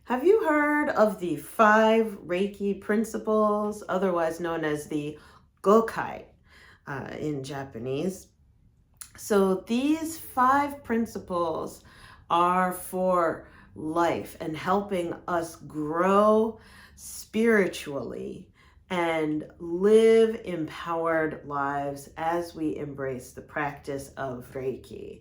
Have you heard of the Five Reiki Principles, otherwise known as the Gokai in Japanese? So these 5 principles are for life and helping us grow spiritually and live empowered lives as we embrace the practice of Reiki.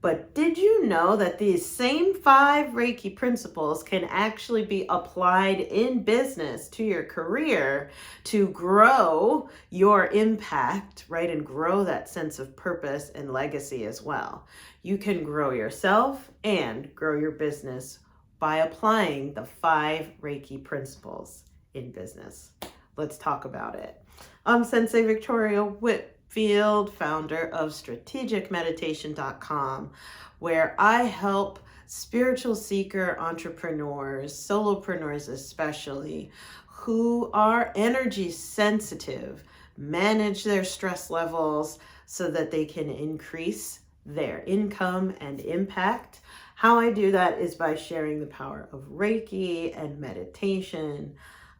But did you know that these same 5 Reiki principles can actually be applied in business to your career to grow your impact, right? And grow that sense of purpose and legacy as well. You can grow yourself and grow your business by applying the 5 Reiki principles in business. Let's talk about it. I'm Sensei Victoria Whitfield, founder of strategicmeditation.com, where I help spiritual seeker entrepreneurs, solopreneurs especially, who are energy sensitive, manage their stress levels so that they can increase their income and impact. How I do that is by sharing the power of Reiki and meditation,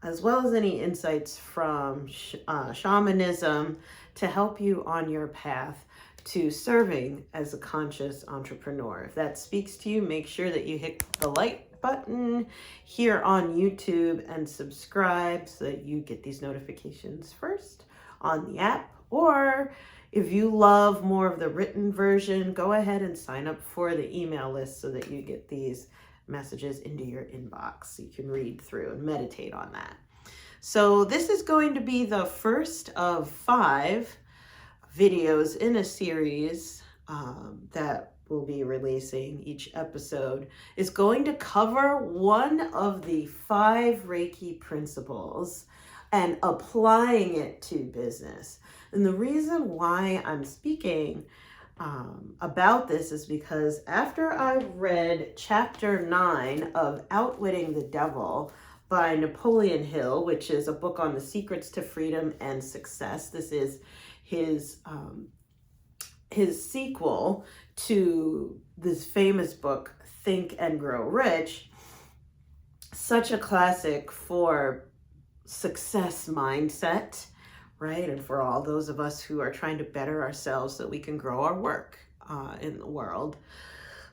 as well as any insights from shamanism to help you on your path to serving as a conscious entrepreneur. If that speaks to you, make sure that you hit the like button here on YouTube and subscribe so that you get these notifications first on the app. Or if you love more of the written version, go ahead and sign up for the email list so that you get these messages into your inbox so you can read through and meditate on that. So this is going to be the first of 5 videos in a series that we'll be releasing. Each episode is going to cover one of the 5 Reiki principles and applying it to business. And the reason why I'm speaking about this is because after I read chapter 9 of Outwitting the Devil by Napoleon Hill, which is a book on the secrets to freedom and success. This is his sequel to this famous book, Think and Grow Rich. Such a classic for success mindset, right? And for all those of us who are trying to better ourselves so we can grow our work in the world.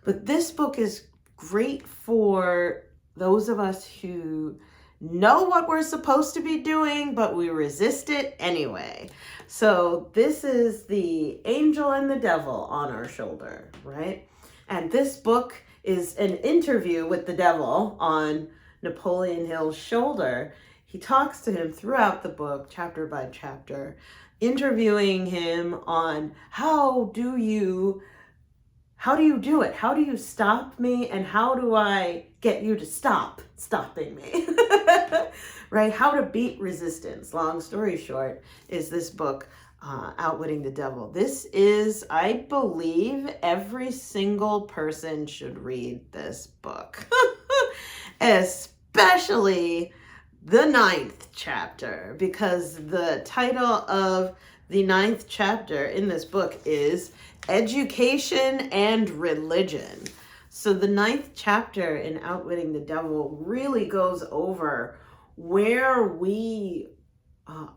But this book is great for those of us who know what we're supposed to be doing, but we resist it anyway. So this is the angel and the devil on our shoulder, right? And this book is an interview with the devil on Napoleon Hill's shoulder. He talks to him throughout the book, chapter by chapter, interviewing him on how do you do it? How do you stop me? And how do I get you to stop stopping me? Right? How to beat resistance. Long story short, is this book, Outwitting the Devil. This is, I believe, every single person should read this book, especially the 9th chapter, because the title of the 9th chapter in this book is Education and Religion. So the 9th chapter in Outwitting the Devil really goes over where we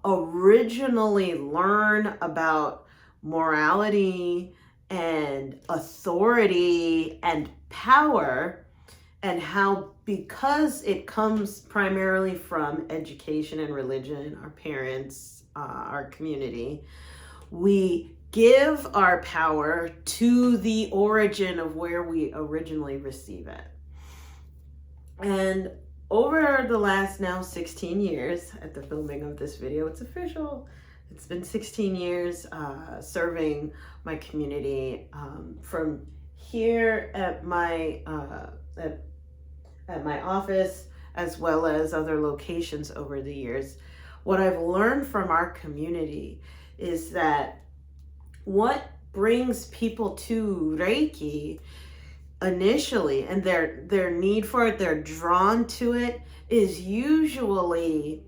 originally learn about morality and authority and power, and how, because it comes primarily from education and religion, our parents, our community, we give our power to the origin of where we originally receive it. And over the last now 16 years at the filming of this video, it's official. It's been 16 years serving my community from here at my office, as well as other locations over the years. What I've learned from our community is that what brings people to Reiki initially, and their need for it, they're drawn to it, is usually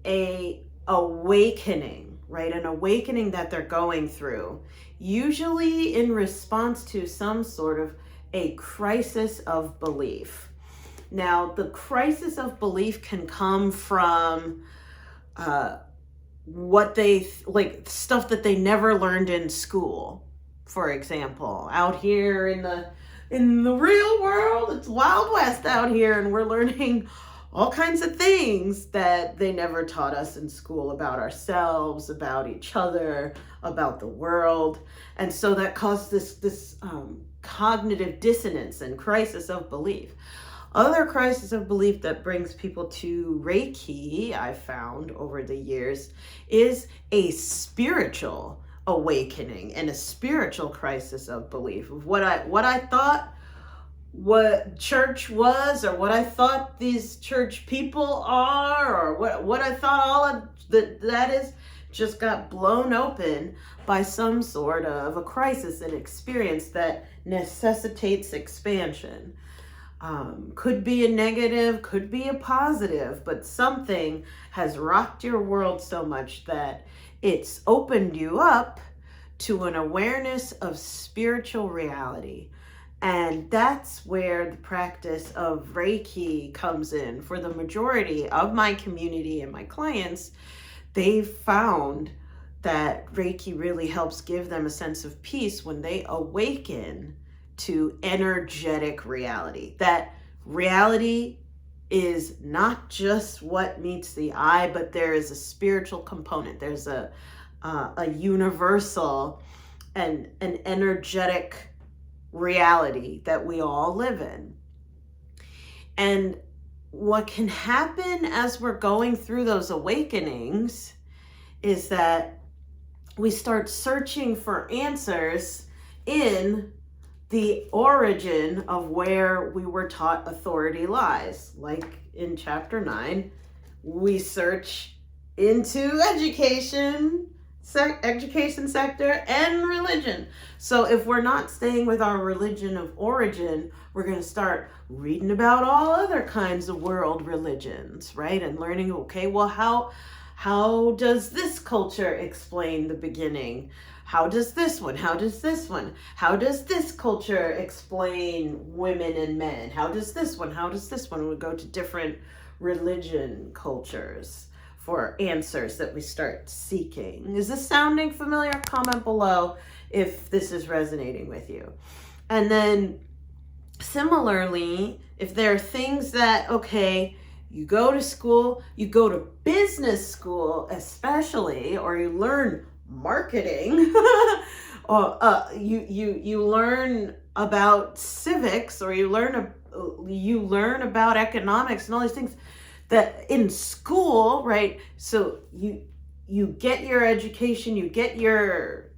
a awakening, right? An awakening that they're going through, usually in response to some sort of a crisis of belief. Now, the crisis of belief can come from what they like, stuff that they never learned in school. For example, out here in the real world, it's Wild West out here, and we're learning all kinds of things that they never taught us in school about ourselves, about each other, about the world. And so that caused this cognitive dissonance and crisis of belief. Other crisis of belief that brings people to Reiki, I've found over the years, is a spiritual awakening and a spiritual crisis of belief of what I thought what church was, or what I thought these church people are, or what I thought all of that is, just got blown open by some sort of a crisis and experience that necessitates expansion. Could be a negative, could be a positive, but something has rocked your world so much that it's opened you up to an awareness of spiritual reality. And that's where the practice of Reiki comes in. For the majority of my community and my clients, they've found that Reiki really helps give them a sense of peace when they awaken to energetic reality. That reality is not just what meets the eye, but there is a spiritual component. There's a universal and an energetic reality that we all live in. And what can happen as we're going through those awakenings is that we start searching for answers in the origin of where we were taught authority lies. Like in chapter 9, we search into education sector and religion. So if we're not staying with our religion of origin, we're going to start reading about all other kinds of world religions, right? And learning, okay, well, how does this culture explain the beginning? How does this one? How does this one? How does this culture explain women and men? How does this one? How does this one? We go to different religion cultures for answers that we start seeking. Is this sounding familiar? Comment below if this is resonating with you. And then similarly, if there are things that, okay, you go to school, you go to business school especially, or you learn marketing, or you learn about civics, or you learn about economics and all these things that in school, right? So you get your education, you get your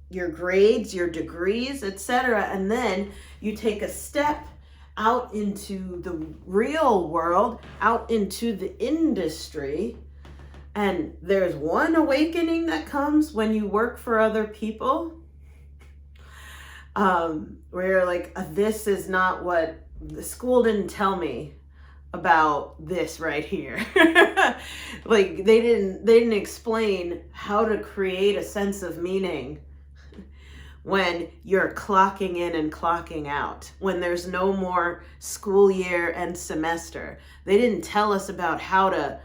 grades, your degrees, etc., and then you take a step out into the real world, out into the industry. And there's one awakening that comes when you work for other people, where you're like, this is not what the school didn't tell me about this right here. Like they didn't explain how to create a sense of meaning when you're clocking in and clocking out, when there's no more school year and semester. They didn't tell us about how to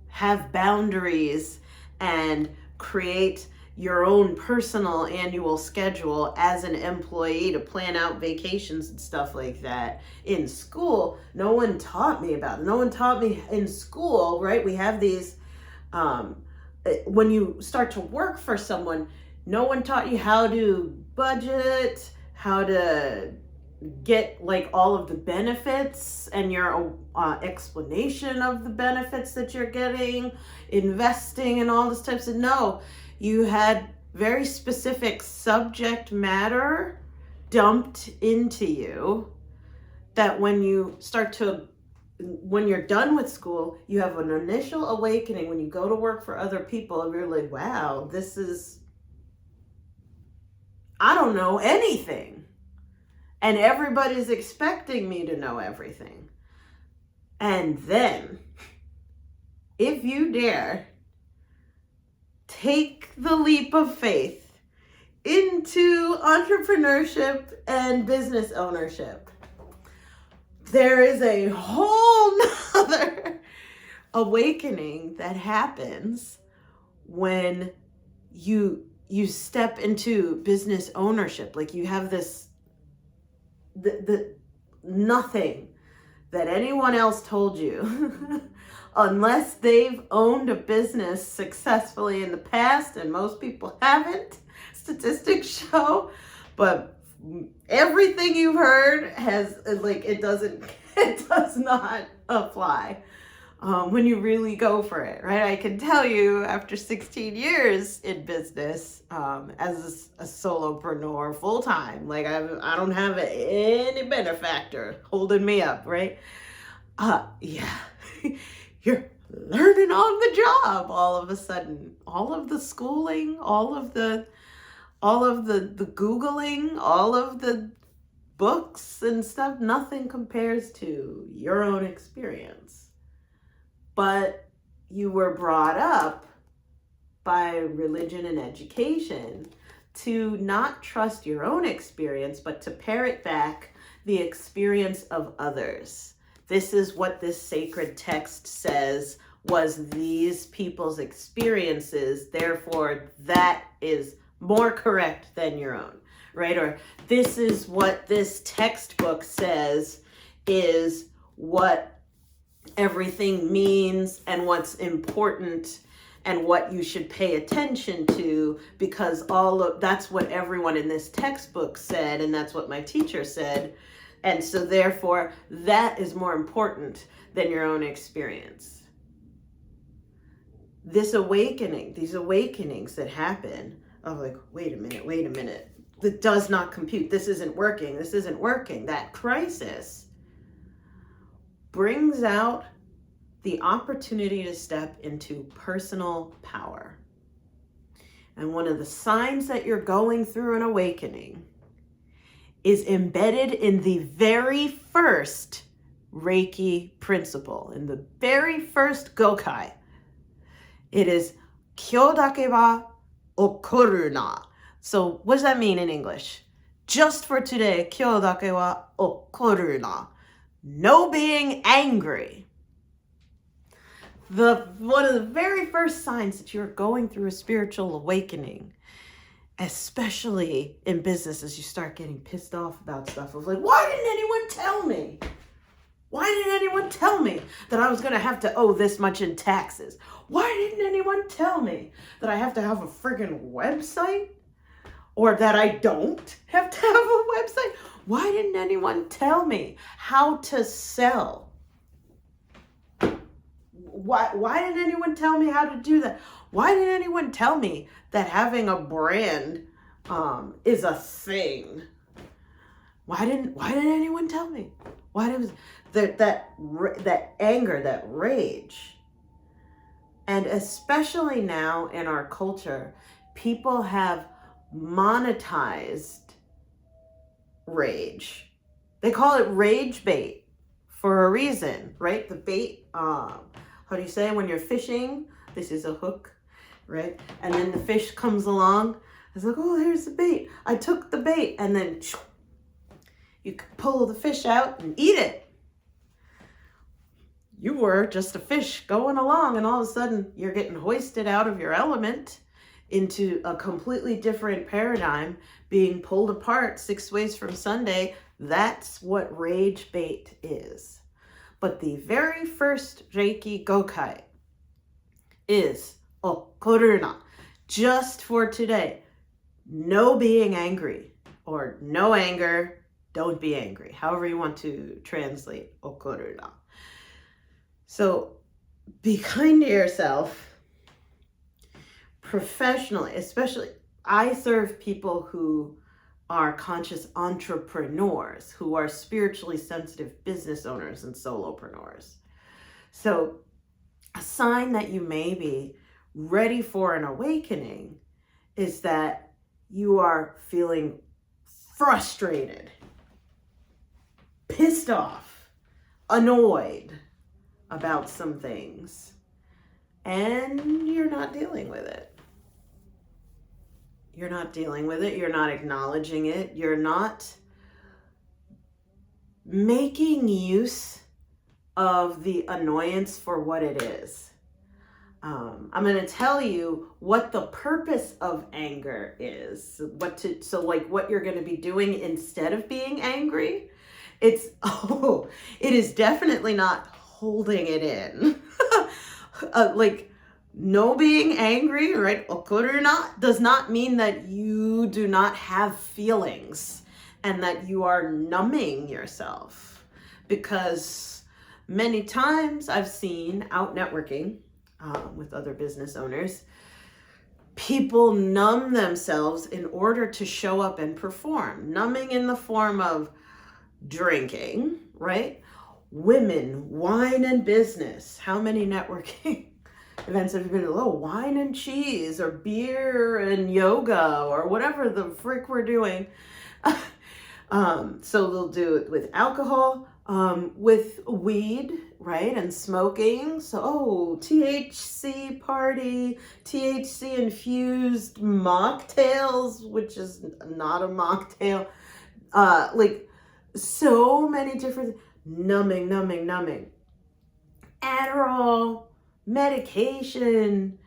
have boundaries and create your own personal annual schedule as an employee to plan out vacations and stuff like that. In school, no one taught me about it. No one taught me in school, right? We have these, when you start to work for someone, no one taught you how to budget, how to get like all of the benefits and your explanation of the benefits that you're getting, investing and all this types of, no, you had very specific subject matter dumped into you that when you're done with school, you have an initial awakening when you go to work for other people and you're like, wow, I don't know anything. And everybody's expecting me to know everything. And then, if you dare, take the leap of faith into entrepreneurship and business ownership. there is a whole nother awakening that happens when you step into business ownership. Like you have this the nothing that anyone else told you unless they've owned a business successfully in the past, and most people haven't, statistics show. But everything you've heard has, like, it does not apply when you really go for it, right? I can tell you, after 16 years in business, as a solopreneur full time, like I don't have any benefactor holding me up, right? Yeah, you're learning on the job all of a sudden. All of the schooling, all of the Googling, all of the books and stuff, nothing compares to your own experience. But you were brought up by religion and education to not trust your own experience, but to parrot back the experience of others. This is what this sacred text says was these people's experiences, therefore that is more correct than your own, right? Or this is what this textbook says is what everything means and what's important and what you should pay attention to, because that's what everyone in this textbook said, and that's what my teacher said, and so therefore that is more important than your own experience. These awakenings that happen of like, wait a minute, that does not compute, this isn't working, that crisis brings out the opportunity to step into personal power. And one of the signs that you're going through an awakening is embedded in the very first Reiki principle, in the very first Gokai. It is Kyo dake wa okoru na. So what does that mean in English? Just for today, Kyo dake wa okoru na. No being angry. One of the very first signs that you're going through a spiritual awakening, especially in business, as you start getting pissed off about stuff of like, why didn't anyone tell me? Why didn't anyone tell me that I was going to have to owe this much in taxes? Why didn't anyone tell me that I have to have a friggin' website? Or that I don't have to have a website? Why didn't anyone tell me how to sell? Why didn't anyone tell me how to do that? Why didn't anyone tell me that having a brand is a thing? Why didn't anyone tell me? Why was that anger, that rage? And especially now in our culture, people have monetized rage. They call it rage bait for a reason, right? The bait, how do you say, when you're fishing, this is a hook, right? And then the fish comes along. It's like, oh, here's the bait. I took the bait, and then you pull the fish out and eat it. You were just a fish going along, and all of a sudden you're getting hoisted out of your element into a completely different paradigm, being pulled apart 6 ways from Sunday. That's what rage bait is. But the very first Reiki Gokai is okoruna, just for today. No being angry, or no anger, don't be angry. However you want to translate okoruna. So be kind to yourself. Professionally, especially, I serve people who are conscious entrepreneurs, who are spiritually sensitive business owners and solopreneurs. So a sign that you may be ready for an awakening is that you are feeling frustrated, pissed off, annoyed about some things, and you're not dealing with it. You're not dealing with it. You're not acknowledging it. You're not making use of the annoyance for what it is. I'm going to tell you what the purpose of anger is. What you're going to be doing instead of being angry. It is definitely not holding it in. No being angry, right? Does not mean that you do not have feelings and that you are numbing yourself. Because many times I've seen out networking with other business owners, people numb themselves in order to show up and perform. Numbing in the form of drinking, right? Women, wine and business. How many networking events have you been to? Oh, wine and cheese or beer and yoga or whatever the frick we're doing. So they'll do it with alcohol, with weed, right? And smoking. So, THC party, THC infused mocktails, which is not a mocktail. So many different numbing. Adderall, medication,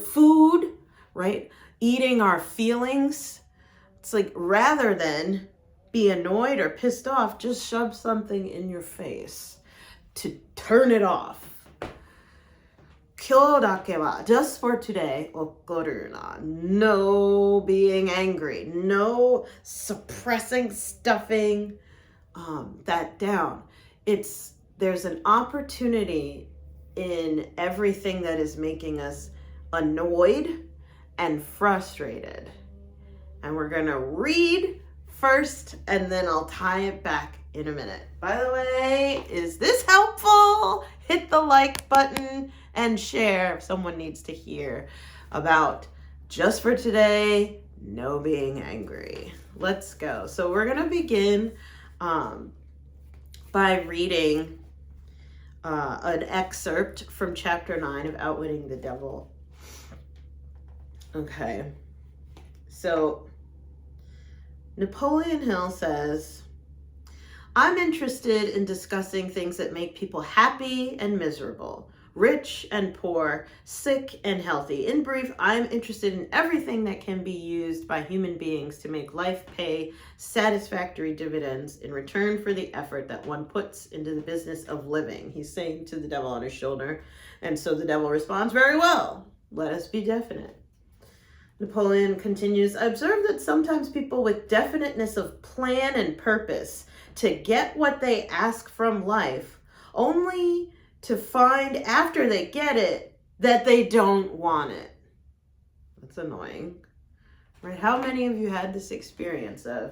food, right? Eating our feelings. It's like, rather than be annoyed or pissed off, just shove something in your face to turn it off. 今日だけは just for today 怒るな. No being angry, no suppressing, stuffing that down. There's an opportunity in everything that is making us annoyed and frustrated. And we're going to read first, and then I'll tie it back in a minute. By the way, is this helpful? Hit the like button and share if someone needs to hear about just for today, no being angry. Let's go. So we're going to begin by reading an excerpt from chapter 9 of Outwitting the Devil. Okay. So Napoleon Hill says, I'm interested in discussing things that make people happy and miserable, rich and poor, sick and healthy. In brief, I'm interested in everything that can be used by human beings to make life pay satisfactory dividends in return for the effort that one puts into the business of living. He's saying to the devil on his shoulder. And so the devil responds, very well, let us be definite. Napoleon continues, I observe that sometimes people with definiteness of plan and purpose to get what they ask from life, only to find after they get it that they don't want it. That's annoying, right? How many of you had this experience of,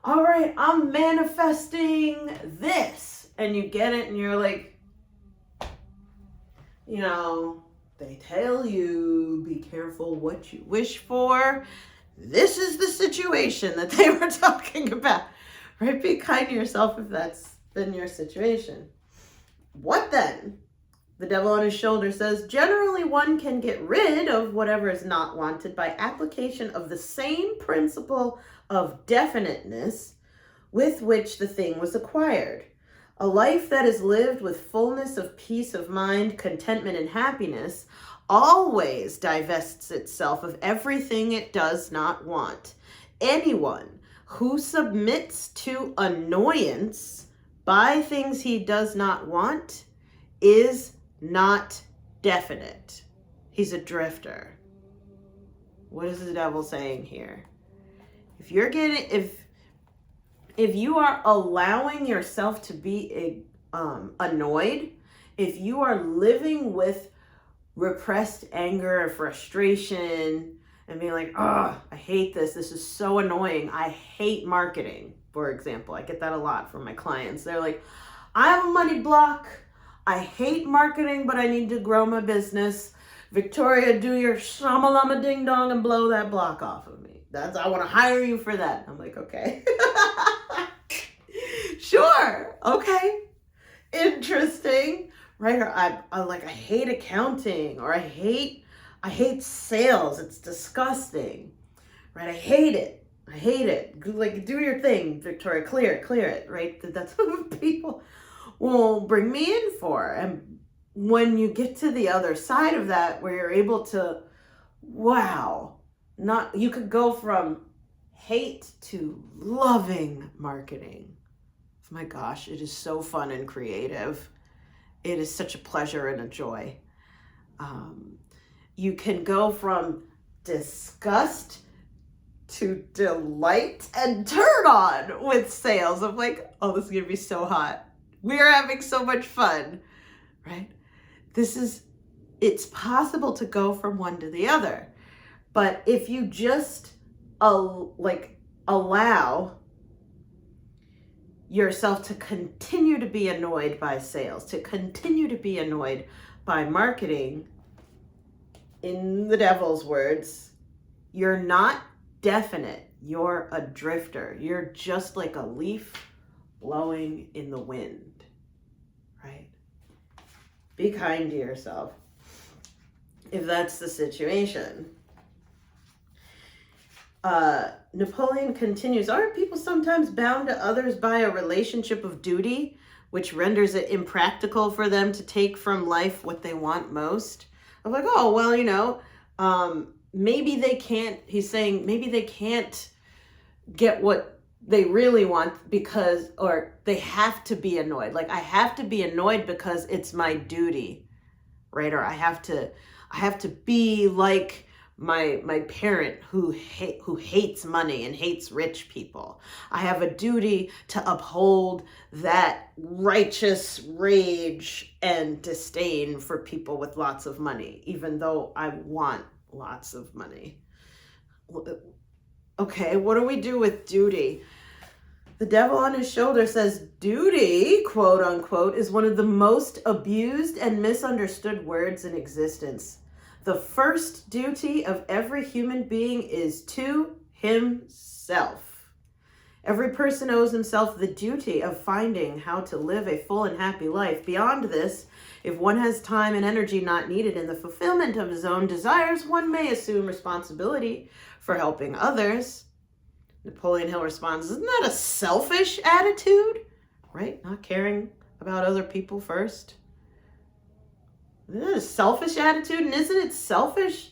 all right, I'm manifesting this, and you get it and you're like, they tell you, be careful what you wish for. This is the situation that they were talking about, right? Be kind to yourself if that's been your situation. What then? The devil on his shoulder says, generally one can get rid of whatever is not wanted by application of the same principle of definiteness with which the thing was acquired. A life that is lived with fullness of peace of mind, contentment, and happiness always divests itself of everything it does not want. Anyone who submits to annoyance by things he does not want is not definite. He's a drifter. What is the devil saying here? If you are allowing yourself to be annoyed, if you are living with repressed anger or frustration and being like, oh, I hate this. This is so annoying. I hate marketing, for example. I get that a lot from my clients. They're like, I have a money block. I hate marketing, but I need to grow my business. Victoria, do your shamalama ding dong and blow that block off of me. I want to hire you for that. I'm like, okay. Sure. Okay. Interesting. Right? Or I hate accounting, or I hate sales. It's disgusting. Right? I hate it. I hate it. Like, do your thing, Victoria. Clear it, right? That's what people will bring me in for. And when you get to the other side of that, where you're able to, wow, you could go from hate to loving marketing. My gosh, it is so fun and creative. It is such a pleasure and a joy. You can go from disgust to delight and turn on with sales of like, oh, this is going to be so hot. We're having so much fun, right? It's possible to go from one to the other. But if you just allow yourself to continue to be annoyed by sales, to continue to be annoyed by marketing, in the devil's words, you're not definite. You're a drifter. You're just like a leaf blowing in the wind, right? Be kind to yourself if that's the situation. Napoleon continues, aren't people sometimes bound to others by a relationship of duty, which renders it impractical for them to take from life what they want most? I'm like, oh, well, maybe they can't, he's saying, maybe they can't get what they really want or they have to be annoyed. Like, I have to be annoyed because it's my duty, right? Or I have to be like my parent who hates money and hates rich people. I have a duty to uphold that righteous rage and disdain for people with lots of money, even though I want lots of money. Okay, what do we do with duty? The devil on his shoulder says, duty, quote unquote, is one of the most abused and misunderstood words in existence. The first duty of every human being is to himself. Every person owes himself the duty of finding how to live a full and happy life. Beyond this, if one has time and energy not needed in the fulfillment of his own desires, one may assume responsibility for helping others. Napoleon Hill responds, isn't that a selfish attitude? Right? Not caring about other people first. Isn't that a selfish attitude? And isn't it selfish?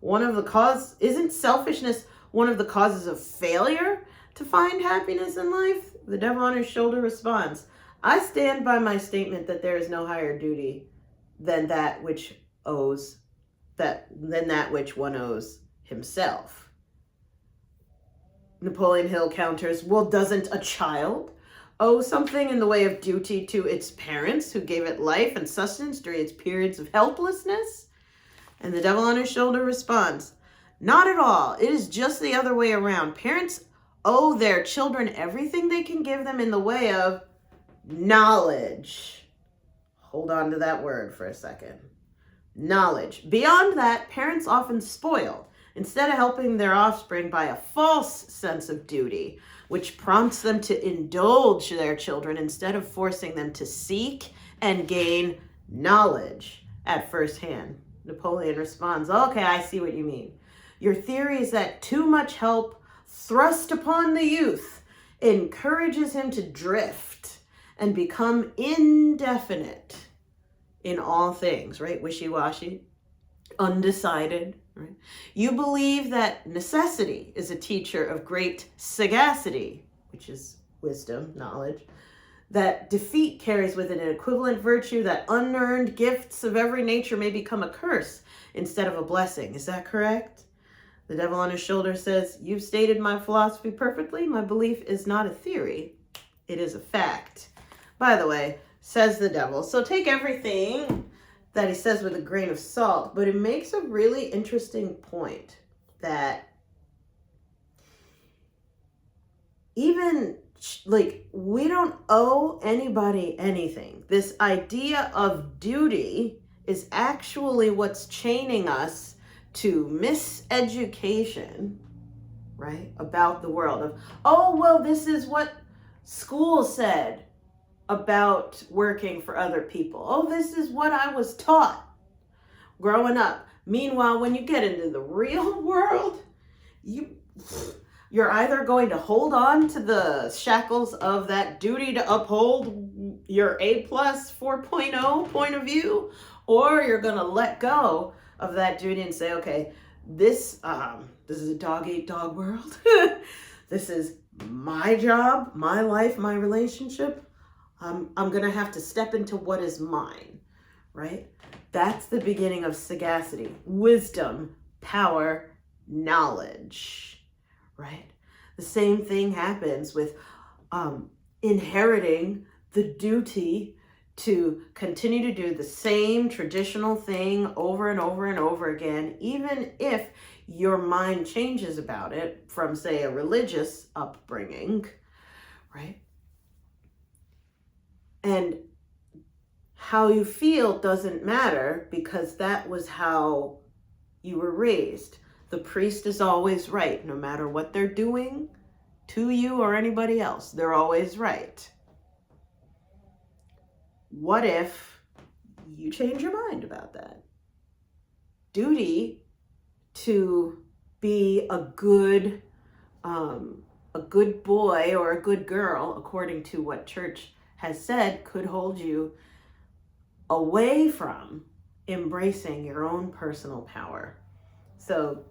Isn't selfishness one of the causes of failure to find happiness in life? The devil on his shoulder responds, I stand by my statement that there is no higher duty than that which one owes himself. Napoleon Hill counters, well, doesn't a child owe something in the way of duty to its parents who gave it life and sustenance during its periods of helplessness? And the devil on his shoulder responds, not at all. It is just the other way around. Parents owe their children everything they can give them in the way of knowledge. Hold on to that word for a second. Knowledge. Beyond that, parents often spoil, instead of helping their offspring by a false sense of duty, which prompts them to indulge their children instead of forcing them to seek and gain knowledge at first hand. Napoleon responds, okay, I see what you mean. Your theory is that too much help thrust upon the youth encourages him to drift and become indefinite in all things, right? Wishy-washy, undecided, right? You believe that necessity is a teacher of great sagacity, which is wisdom, knowledge, that defeat carries with it an equivalent virtue, that unearned gifts of every nature may become a curse instead of a blessing. Is that correct? The devil on his shoulder says, you've stated my philosophy perfectly. My belief is not a theory. It is a fact. By the way, says the devil. So take everything that he says with a grain of salt, but it makes a really interesting point that even we don't owe anybody anything. This idea of duty is actually what's chaining us to miseducation, right, about the world of, oh, well, this is what school said about working for other people. Oh, this is what I was taught growing up. Meanwhile, when you get into the real world, You're either going to hold on to the shackles of that duty to uphold your A plus 4.0 point of view, or you're going to let go of that duty and say, okay, this is a dog eat dog world. This is my job, my life, my relationship. I'm going to have to step into what is mine, right? That's the beginning of sagacity, wisdom, power, knowledge, right? The same thing happens with inheriting the duty to continue to do the same traditional thing over and over and over again, even if your mind changes about it from, say, a religious upbringing, right? And how you feel doesn't matter because that was how you were raised. The priest is always right, no matter what they're doing to you or anybody else. They're always right. What if you change your mind about that? Duty to be a good boy or a good girl, according to what church has said, could hold you away from embracing your own personal power. So,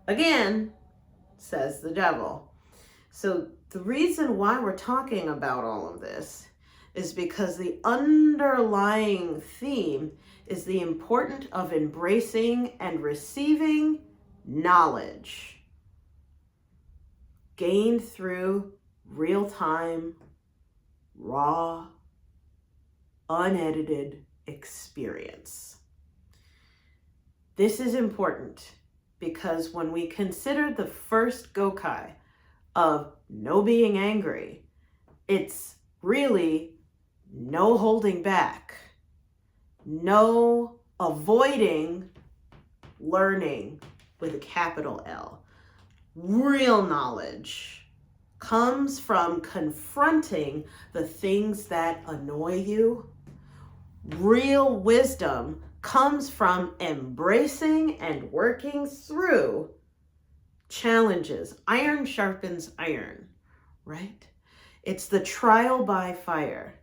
again, says the devil. So the reason why we're talking about all of this is because the underlying theme is the importance of embracing and receiving knowledge gained through real-time, raw, unedited experience. This is important because when we consider the first Gokai of no being angry, it's really no holding back, no avoiding learning with a capital L. Real knowledge comes from confronting the things that annoy you. Real wisdom comes from embracing and working through challenges. Iron sharpens iron, right? It's the trial by fire.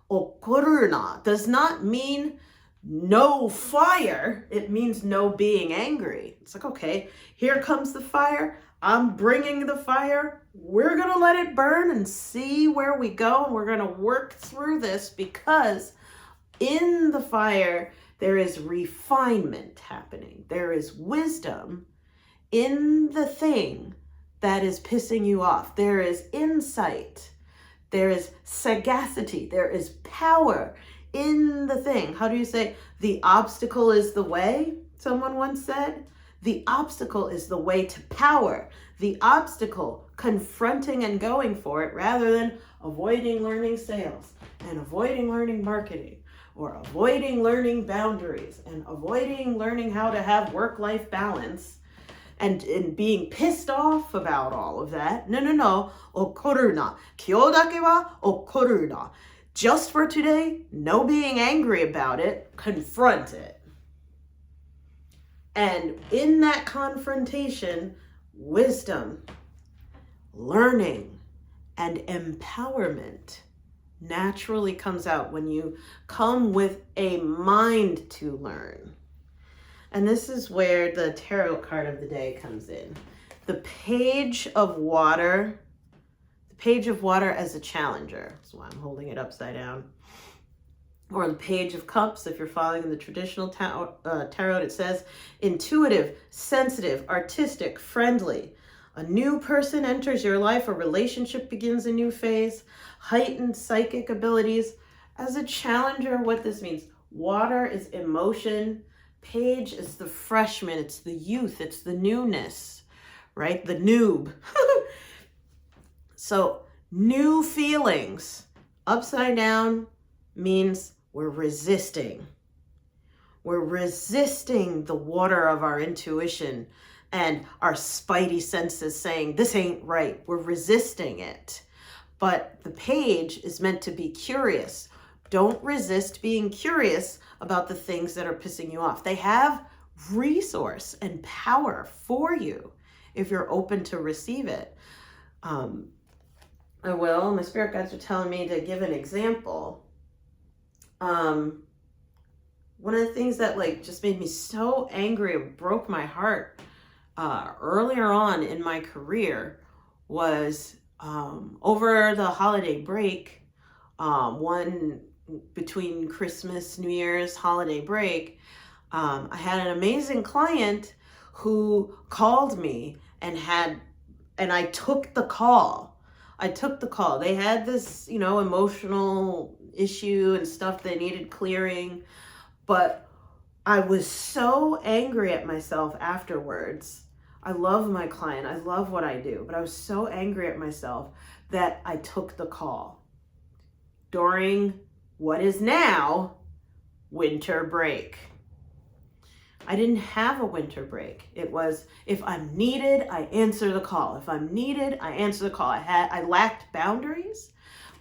Okuruna does not mean no fire. It means no being angry. It's like, okay, here comes the fire. I'm bringing the fire. We're going to let it burn and see where we go. And we're going to work through this because in the fire, there is refinement happening. There is wisdom in the thing that is pissing you off. There is insight. There is sagacity. There is power in the thing. How do you say? The obstacle is the way, someone once said. The obstacle is the way to power. The obstacle, confronting and going for it rather than avoiding learning sales and avoiding learning marketing or avoiding learning boundaries and avoiding learning how to have work-life balance and being pissed off about all of that. No. Okoruna. Kyo dake wa okoruna. Just for today, no being angry about it, confront it. And in that confrontation, wisdom, learning, and empowerment naturally comes out when you come with a mind to learn. And this is where the tarot card of the day comes in. The Page of Water. The Page of Water as a challenger. That's why I'm holding it upside down. Or the Page of Cups, if you're following the traditional tarot, it says, intuitive, sensitive, artistic, friendly. A new person enters your life. A relationship begins a new phase. Heightened psychic abilities. As a challenger, what this means, water is emotion. Page is the freshman. It's the youth. It's the newness, right? The noob. So new feelings. Upside down means we're resisting. We're resisting the water of our intuition and our spidey senses saying, this ain't right. We're resisting it. But the page is meant to be curious. Don't resist being curious about the things that are pissing you off. They have resource and power for you. if you're open to receive it. I will. My spirit guides are telling me to give an example. One of the things that like just made me so angry, it broke my heart earlier on in my career was over the holiday break, one between Christmas, New Year's, holiday break, I had an amazing client who called me and I took the call. They had this, emotional issue and stuff they needed clearing, but I was so angry at myself afterwards. I love my client. I love what I do, but I was so angry at myself that I took the call during what is now winter break. I didn't have a winter break. It was, if I'm needed, I answer the call. If I'm needed, I answer the call. I lacked boundaries.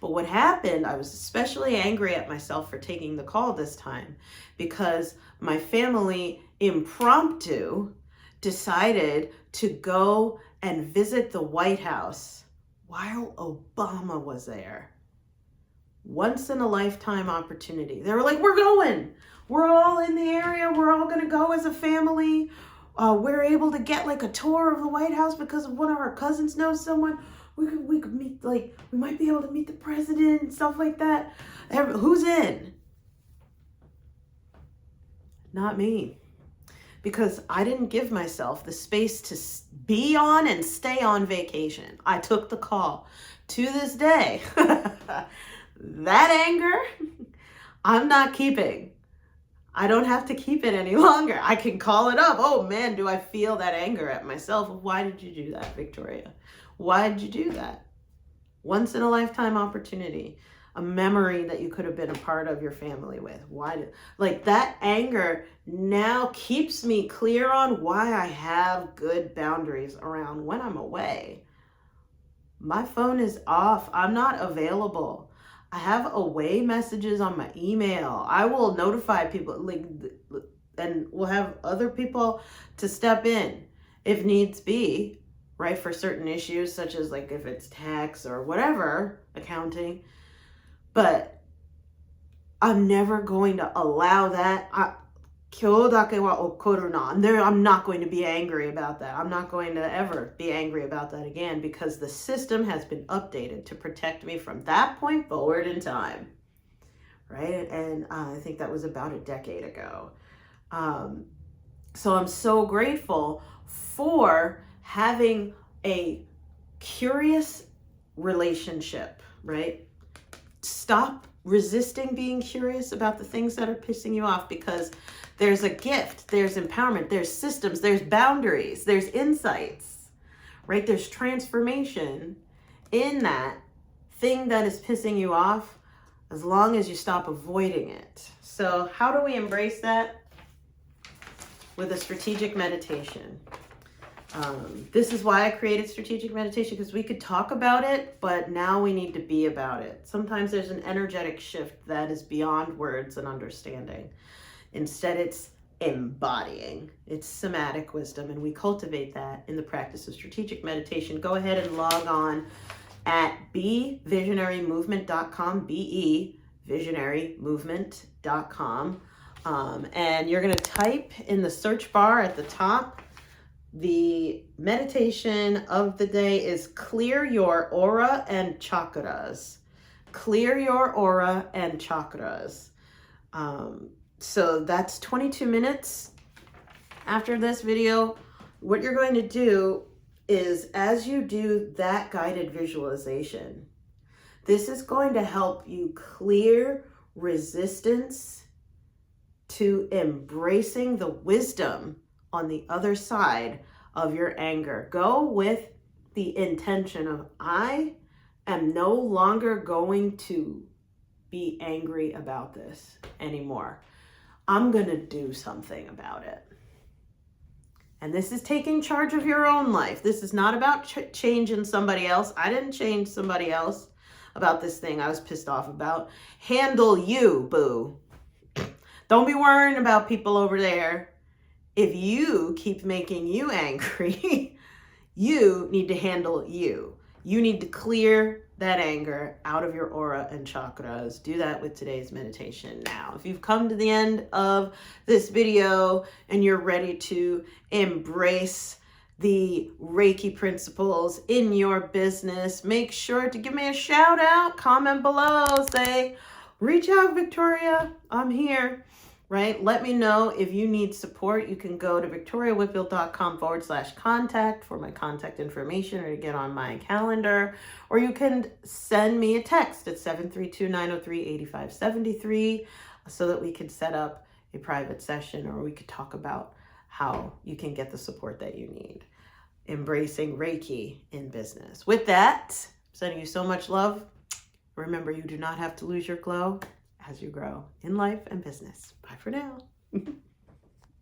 But what happened, I was especially angry at myself for taking the call this time because my family impromptu decided to go and visit the White House while Obama was there. Once in a lifetime opportunity. They were like, we're going. We're all in the area. We're all going to go as a family. We're able to get like a tour of the White House because one of our cousins knows someone. We could meet, like, we might be able to meet the president and stuff like that. Who's in? Not me. Because I didn't give myself the space to be on and stay on vacation. I took the call. To this day, that anger, I'm not keeping. I don't have to keep it any longer. I can call it up. Oh man, do I feel that anger at myself? Why did you do that, Victoria? Why did you do that? Once in a lifetime opportunity, a memory that you could have been a part of your family with. Like that anger now keeps me clear on why I have good boundaries around when I'm away. My phone is off. I'm not available. I have away messages on my email. I will notify people, and we'll have other people to step in if needs be, right, for certain issues, such as like if it's tax or whatever, accounting. But I'm never going to allow that. I'm not going to be angry about that. I'm not going to ever be angry about that again because the system has been updated to protect me from that point forward in time, right? And I think that was about a decade ago. So I'm so grateful for having a curious relationship, right? Stop resisting being curious about the things that are pissing you off because there's a gift, there's empowerment, there's systems, there's boundaries, there's insights, right? There's transformation in that thing that is pissing you off as long as you stop avoiding it. So how do we embrace that? With a strategic meditation. This is why I created strategic meditation, because we could talk about it, but now we need to be about it. Sometimes there's an energetic shift that is beyond words and understanding. Instead, it's embodying. It's somatic wisdom, and we cultivate that in the practice of strategic meditation. Go ahead and log on at bevisionarymovement.com, bevisionarymovement.com, and you're going to type in the search bar at the top. The meditation of the day is clear your aura and chakras. Clear your aura and chakras. So that's 22 minutes. After this video, what you're going to do is, as you do that guided visualization, this is going to help you clear resistance to embracing the wisdom on the other side of your anger. Go with the intention of, I am no longer going to be angry about this anymore. I'm going to do something about it. And this is taking charge of your own life. This is not about changing somebody else. I didn't change somebody else about this thing I was pissed off about. Handle you, boo. Don't be worrying about people over there. If you keep making you angry, You need to handle you. You need to clear that anger out of your aura and chakras. Do that with today's meditation. Now, if you've come to the end of this video and you're ready to embrace the Reiki principles in your business, make sure to give me a shout out, comment below, say, reach out, Victoria, I'm here, right? Let me know if you need support. You can go to victoriawhitfield.com/contact for my contact information or to get on my calendar, or you can send me a text at 732-903-8573 so that we can set up a private session, or we could talk about how you can get the support that you need. Embracing Reiki in business. With that, sending you so much love. Remember, you do not have to lose your glow as you grow in life and business. Bye for now.